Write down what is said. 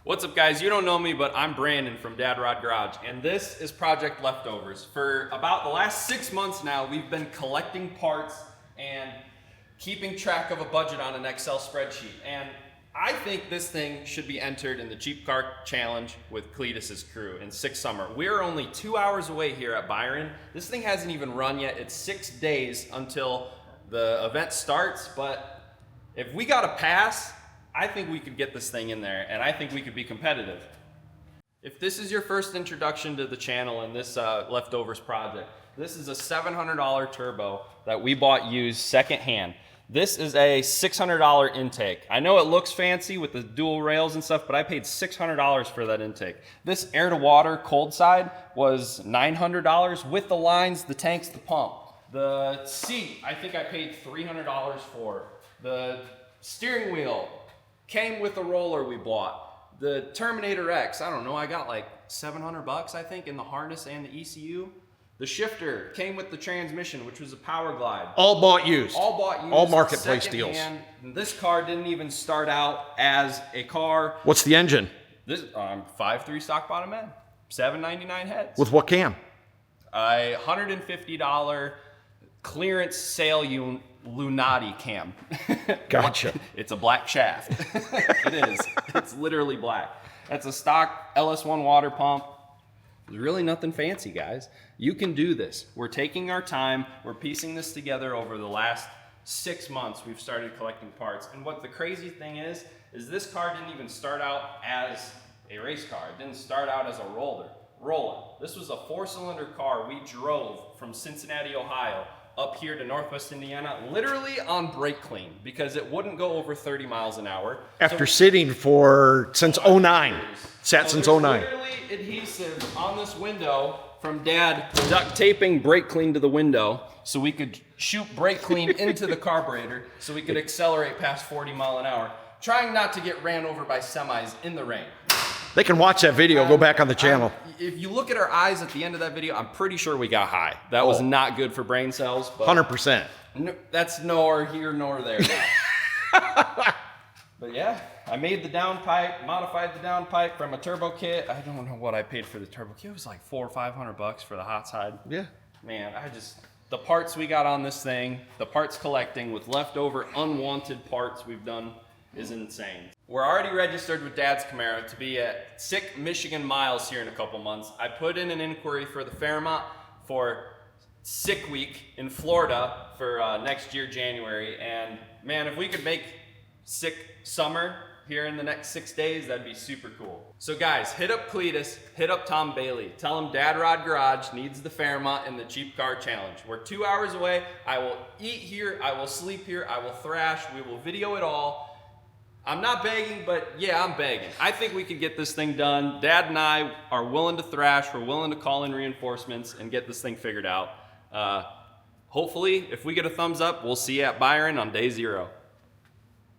What's up, guys? You don't know me, but I'm Brandon from Dad Rod Garage, and this is Project Leftovers. For about the last 6 months now, we've been collecting parts and keeping track of a budget on an Excel spreadsheet. And I think this thing should be entered in the Cheap Car Challenge with Cleetus' crew in 6 summer. We're only 2 hours away here at Byron. This thing hasn't even run yet. It's 6 days until the event starts, but if we got a pass, I think we could get this thing in there, and I think we could be competitive. If this is your first introduction to the channel and this Leftovers project, this is a $700 turbo that we bought used secondhand. This is a $600 intake. I know it looks fancy with the dual rails and stuff, but I paid $600 for that intake. This air to water cold side was $900 with the lines, the tanks, the pump. The seat, I think I paid $300 for. The steering wheel came with the roller we bought. The Terminator X, I don't know, I got like 700 bucks, I think, in the harness and the ECU. The shifter came with the transmission, which was a Power Glide. All bought used. All bought used. All marketplace deals. This car didn't even start out as a car. What's the engine? This 5.3 stock bottom end, 799 heads. With what cam? A $150 clearance sale Lunati cam. Gotcha. It's a black shaft. It is. It's literally black. That's a stock LS1 water pump. There's really nothing fancy, guys. You can do this. We're taking our time. We're piecing this together over the last 6 months. We've started collecting parts. And what the crazy thing is this car didn't even start out as a race car. It didn't start out as a roller. This was a 4-cylinder car we drove from Cincinnati, Ohio, up here to Northwest Indiana, literally on brake clean, because it wouldn't go over 30 miles an hour. After sitting since 09. Sat since 09. Literally adhesive on this window from Dad duct taping brake clean to the window so we could shoot brake clean into the carburetor so we could accelerate past 40 mile an hour, trying not to get ran over by semis in the rain. They can watch that video, go back on the channel. If you look at our eyes at the end of that video, I'm pretty sure we got high. That was not good for brain cells. But 100%. That's nor here nor there now. But yeah, I made the downpipe, modified the downpipe from a turbo kit. I don't know what I paid for the turbo kit. It was like $400 or $500 for the hot side. Yeah. Man, the parts we got on this thing, the parts collecting with leftover unwanted parts we've done is insane. We're already registered with Dad's Camaro to be at SICK Michigan Miles here in a couple months. I put in an inquiry for the Fairmont for SICK Week in Florida for next year, January. And man, if we could make SICK Summer here in the next 6 days, that'd be super cool. So guys, hit up Cleetus, hit up Tom Bailey. Tell him Dad Rod Garage needs the Fairmont in the Cheap Car Challenge. We're 2 hours away. I will eat here, I will sleep here, I will thrash, we will video it all. I'm not begging, but yeah, I'm begging. I think we could get this thing done. Dad and I are willing to thrash. We're willing to call in reinforcements and get this thing figured out. Hopefully, if we get a thumbs up, we'll see you at Byron on day 0.